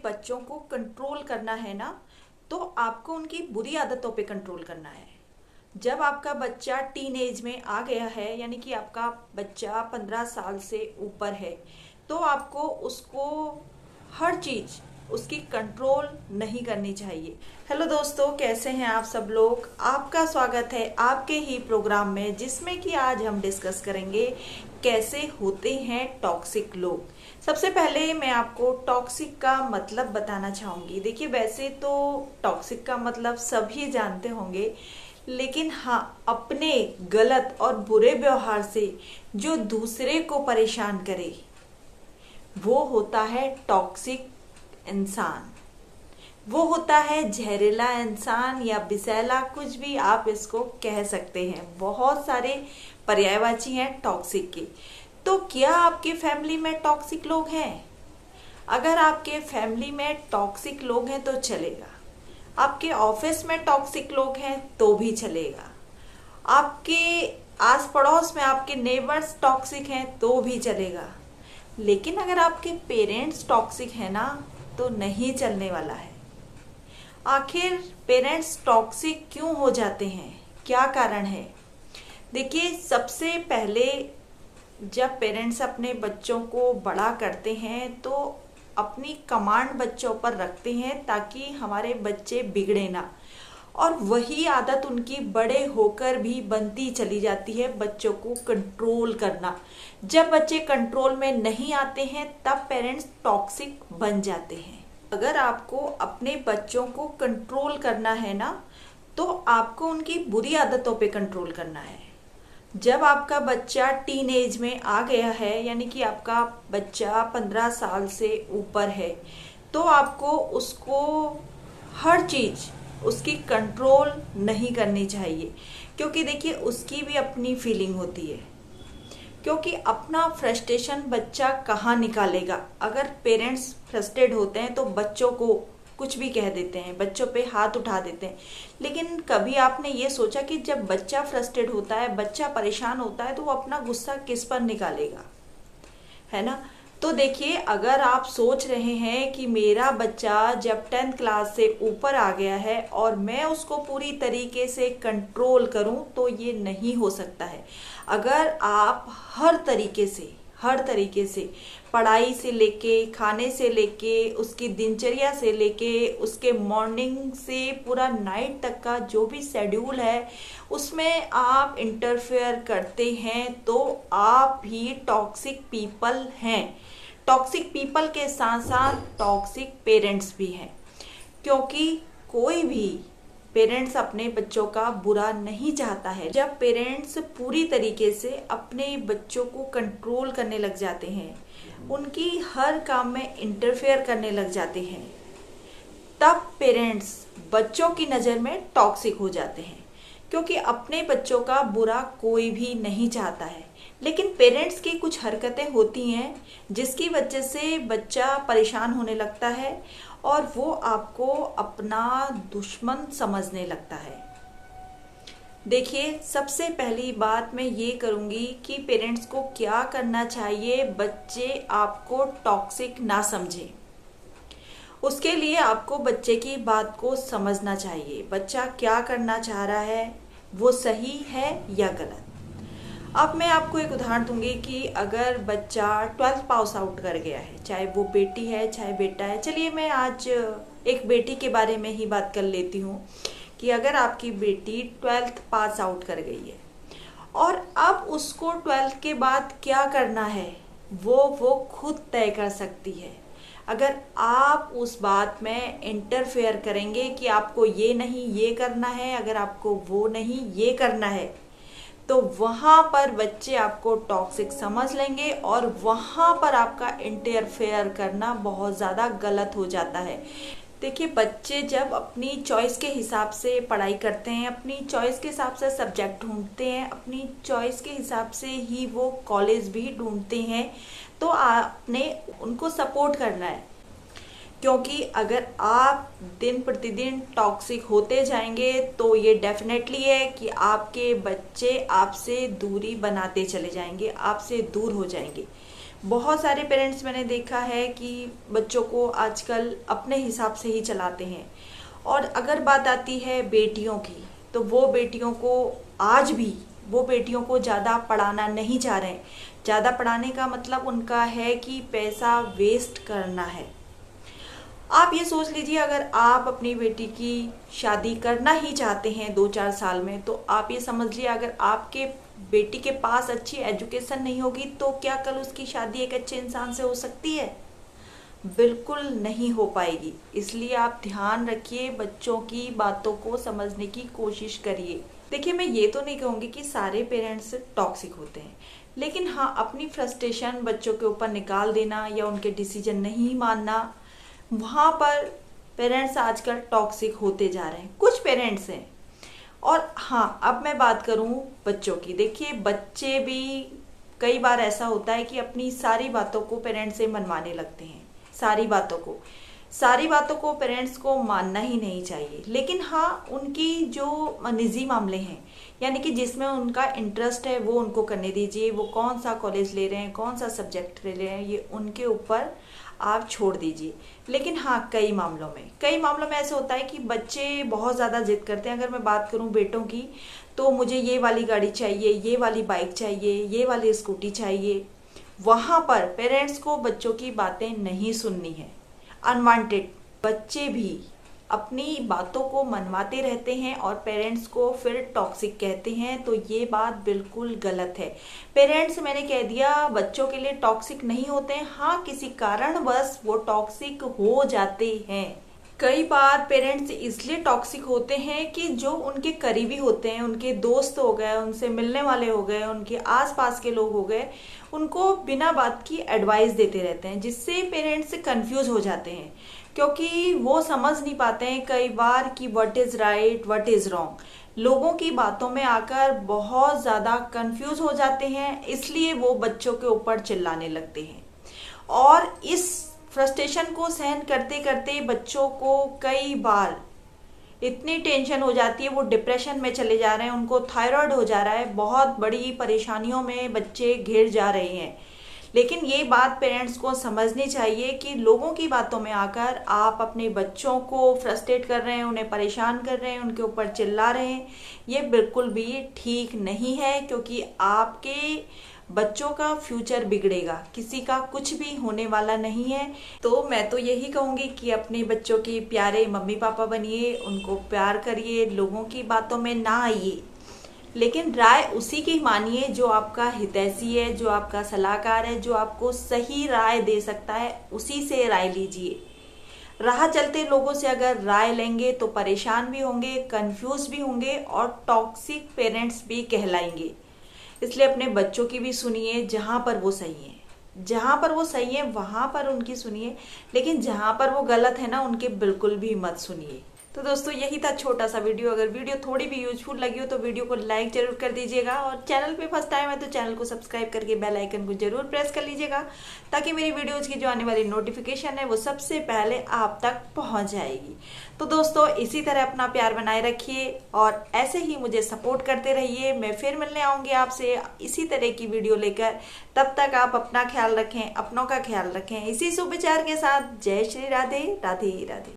बच्चों को कंट्रोल करना है ना, तो आपको उनकी बुरी आदतों पे कंट्रोल करना है। जब आपका बच्चा टीन एज में आ गया है, यानी कि आपका बच्चा 15 साल से ऊपर है, तो आपको उसको हर चीज़ उसकी कंट्रोल नहीं करनी चाहिए। हेलो दोस्तों, कैसे हैं आप सब लोग। आपका स्वागत है आपके ही प्रोग्राम में, जिसमें कि आज हम डिस्कस करेंगे कैसे होते हैं टॉक्सिक लोग। सबसे पहले मैं आपको टॉक्सिक का मतलब बताना चाहूँगी। देखिए, वैसे तो टॉक्सिक का मतलब सभी जानते होंगे, लेकिन हाँ, अपने गलत और बुरे व्यवहार से जो दूसरे को परेशान करे वो होता है टॉक्सिक इंसान। वो होता है जहरीला इंसान या विषैला, कुछ भी आप इसको कह सकते हैं। बहुत सारे पर्यायवाची हैं टॉक्सिक के। तो क्या आपके फैमिली में टॉक्सिक लोग हैं? अगर आपके फैमिली में टॉक्सिक लोग हैं तो चलेगा। आपके ऑफिस में टॉक्सिक लोग हैं तो भी चलेगा। आपके आस पड़ोस में आपके नेबर्स टॉक्सिक हैं तो भी चलेगा। लेकिन अगर आपके पेरेंट्स टॉक्सिक हैं ना, तो नहीं चलने वाला है। आखिर पेरेंट्स टॉक्सिक क्यों हो जाते हैं, क्या कारण है? देखिए, सबसे पहले जब पेरेंट्स अपने बच्चों को बड़ा करते हैं तो अपनी कमांड बच्चों पर रखते हैं ताकि हमारे बच्चे बिगड़े ना, और वही आदत उनकी बड़े होकर भी बनती चली जाती है, बच्चों को कंट्रोल करना। जब बच्चे कंट्रोल में नहीं आते हैं तब पेरेंट्स टॉक्सिक बन जाते हैं। अगर आपको अपने बच्चों को कंट्रोल करना है ना, तो आपको उनकी बुरी आदतों पे कंट्रोल करना है। जब आपका बच्चा टीन एज में आ गया है, यानी कि आपका बच्चा 15 साल से ऊपर है, तो आपको उसको हर चीज़ उसकी कंट्रोल नहीं करनी चाहिए। क्योंकि देखिए, उसकी भी अपनी फीलिंग होती है। क्योंकि अपना फ्रस्ट्रेशन बच्चा कहाँ निकालेगा। अगर पेरेंट्स फ्रस्ट्रेट होते हैं तो बच्चों को कुछ भी कह देते हैं, बच्चों पे हाथ उठा देते हैं। लेकिन कभी आपने ये सोचा कि जब बच्चा फ्रस्ट्रेट होता है, बच्चा परेशान होता है, तो वो अपना गुस्सा किस पर निकालेगा, है ना? तो देखिए, अगर आप सोच रहे हैं कि मेरा बच्चा जब 10th क्लास से ऊपर आ गया है और मैं उसको पूरी तरीके से कंट्रोल करूं, तो ये नहीं हो सकता है। अगर आप हर तरीके से पढ़ाई से लेके, खाने से लेके, उसकी दिनचर्या से लेके, उसके मॉर्निंग से पूरा नाइट तक का जो भी शेड्यूल है उसमें आप इंटरफेयर करते हैं, तो आप ही टॉक्सिक पीपल हैं। टॉक्सिक पीपल के साथ साथ टॉक्सिक पेरेंट्स भी हैं। क्योंकि कोई भी पेरेंट्स अपने बच्चों का बुरा नहीं चाहता है। जब पेरेंट्स पूरी तरीके से अपने बच्चों को कंट्रोल करने लग जाते हैं, उनकी हर काम में इंटरफेयर करने लग जाते हैं, तब पेरेंट्स बच्चों की नज़र में टॉक्सिक हो जाते हैं। क्योंकि अपने बच्चों का बुरा कोई भी नहीं चाहता है, लेकिन पेरेंट्स की कुछ हरकतें होती हैं जिसकी वजह से बच्चा परेशान होने लगता है और वो आपको अपना दुश्मन समझने लगता है। देखिए, सबसे पहली बात मैं ये करूँगी कि पेरेंट्स को क्या करना चाहिए, बच्चे आपको टॉक्सिक ना समझें। उसके लिए आपको बच्चे की बात को समझना चाहिए। बच्चा क्या करना चाह रहा है, वो सही है या गलत। अब मैं आपको एक उदाहरण दूंगी कि अगर बच्चा 12th पास आउट कर गया है, चाहे वो बेटी है चाहे बेटा है। चलिए, मैं आज एक बेटी के बारे में ही बात कर लेती हूँ कि अगर आपकी बेटी 12th पास आउट कर गई है और अब उसको 12th के बाद क्या करना है वो खुद तय कर सकती है। अगर आप उस बात में इंटरफेयर करेंगे कि आपको ये नहीं ये करना है, अगर आपको वो नहीं ये करना है, तो वहाँ पर बच्चे आपको टॉक्सिक समझ लेंगे और वहाँ पर आपका इंटरफेयर करना बहुत ज़्यादा गलत हो जाता है। देखिए, बच्चे जब अपनी चॉइस के हिसाब से पढ़ाई करते हैं, अपनी चॉइस के हिसाब से सब्जेक्ट ढूंढते हैं, अपनी चॉइस के हिसाब से ही वो कॉलेज भी ढूंढते हैं, तो आपने उनको सपोर्ट करना है। क्योंकि अगर आप दिन प्रतिदिन टॉक्सिक होते जाएंगे तो ये डेफिनेटली है कि आपके बच्चे आपसे दूरी बनाते चले जाएंगे, आपसे दूर हो जाएंगे। बहुत सारे पेरेंट्स मैंने देखा है कि बच्चों को आजकल अपने हिसाब से ही चलाते हैं। और अगर बात आती है बेटियों की, तो वो बेटियों को आज भी वो बेटियों को ज़्यादा पढ़ाना नहीं चाह रहे हैं। ज़्यादा पढ़ाने का मतलब उनका है कि पैसा वेस्ट करना है। आप ये सोच लीजिए, अगर आप अपनी बेटी की शादी करना ही चाहते हैं 2-4 साल में, तो आप ये समझ लीजिए, अगर आपके बेटी के पास अच्छी एजुकेशन नहीं होगी तो क्या कल उसकी शादी एक अच्छे इंसान से हो सकती है? बिल्कुल नहीं हो पाएगी। इसलिए आप ध्यान रखिए, बच्चों की बातों को समझने की कोशिश करिए। देखिए, मैं ये तो नहीं कहूँगी कि सारे पेरेंट्स टॉक्सिक होते हैं, लेकिन हाँ, अपनी फ्रस्ट्रेशन बच्चों के ऊपर निकाल देना या उनके डिसीजन नहीं मानना, वहाँ पर पेरेंट्स आजकल टॉक्सिक होते जा रहे हैं। कुछ पेरेंट्स हैं। और हाँ, अब मैं बात करूँ बच्चों की। देखिए, बच्चे भी कई बार ऐसा होता है कि अपनी सारी बातों को पेरेंट्स से मनवाने लगते हैं। सारी बातों को पेरेंट्स को मानना ही नहीं चाहिए। लेकिन हाँ, उनकी जो निजी मामले हैं, यानी कि जिसमें उनका इंटरेस्ट है, वो उनको करने दीजिए। वो कौन सा कॉलेज ले रहे हैं, कौन सा सब्जेक्ट ले रहे हैं, ये उनके ऊपर आप छोड़ दीजिए। लेकिन हाँ, कई मामलों में ऐसा होता है कि बच्चे बहुत ज़्यादा जिद करते हैं। अगर मैं बात करूँ बेटों की, तो मुझे ये वाली गाड़ी चाहिए, ये वाली बाइक चाहिए, ये वाली स्कूटी चाहिए। वहाँ पर पेरेंट्स को बच्चों की बातें नहीं सुननी है। अनवांटेड बच्चे भी अपनी बातों को मनवाते रहते हैं और पेरेंट्स को फिर टॉक्सिक कहते हैं, तो ये बात बिल्कुल गलत है। पेरेंट्स, मैंने कह दिया, बच्चों के लिए टॉक्सिक नहीं होते हैं। हाँ, किसी कारणवश वो टॉक्सिक हो जाते हैं। कई बार पेरेंट्स इसलिए टॉक्सिक होते हैं कि जो उनके करीबी होते हैं, उनके दोस्त हो गए, उनसे मिलने वाले हो गए, उनके आसपास के लोग हो गए, उनको बिना बात की एडवाइस देते रहते हैं, जिससे पेरेंट्स कंफ्यूज हो जाते हैं। क्योंकि वो समझ नहीं पाते हैं कई बार कि what is right, what is wrong. लोगों की बातों में आकर बहुत ज़्यादा कंफ्यूज हो जाते हैं, इसलिए वो बच्चों के ऊपर चिल्लाने लगते हैं। और इस फ्रस्ट्रेशन को सहन करते करते बच्चों को कई बार इतनी टेंशन हो जाती है, वो डिप्रेशन में चले जा रहे हैं, उनको थायराइड हो जा रहा है, बहुत बड़ी परेशानियों में बच्चे घिर जा रहे हैं। लेकिन ये बात पेरेंट्स को समझनी चाहिए कि लोगों की बातों में आकर आप अपने बच्चों को फ्रस्ट्रेट कर रहे हैं, उन्हें परेशान कर रहे हैं, उनके ऊपर चिल्ला रहे हैं। ये बिल्कुल भी ठीक नहीं है, क्योंकि आपके बच्चों का फ्यूचर बिगड़ेगा, किसी का कुछ भी होने वाला नहीं है। तो मैं तो यही कहूँगी कि अपने बच्चों के प्यारे मम्मी पापा बनिए, उनको प्यार करिए, लोगों की बातों में ना आइए, लेकिन राय उसी की मानिए जो आपका हितैषी है, जो आपका सलाहकार है, जो आपको सही राय दे सकता है, उसी से राय लीजिए। राह चलते लोगों से अगर राय लेंगे तो परेशान भी होंगे, कंफ्यूज भी होंगे और टॉक्सिक पेरेंट्स भी कहलाएंगे। इसलिए अपने बच्चों की भी सुनिए, जहाँ पर वो सही है वहाँ पर उनकी सुनिए, लेकिन जहाँ पर वो गलत है ना, उनके बिल्कुल भी मत सुनिए। तो दोस्तों, यही था छोटा सा वीडियो। अगर वीडियो थोड़ी भी यूजफुल लगी हो तो वीडियो को लाइक जरूर कर दीजिएगा, और चैनल पे फर्स्ट टाइम है तो चैनल को सब्सक्राइब करके बेल आइकन को जरूर प्रेस कर लीजिएगा, ताकि मेरी वीडियोज की जो आने वाली नोटिफिकेशन है वो सबसे पहले आप तक पहुंच जाएगी। तो दोस्तों, इसी तरह अपना प्यार बनाए रखिए और ऐसे ही मुझे सपोर्ट करते रहिए। मैं फिर मिलने आऊंगी आपसे इसी तरह की वीडियो लेकर। तब तक आप अपना ख्याल रखें, अपनों का ख्याल रखें। इसी शुभ विचार के साथ जय श्री राधे राधे राधे।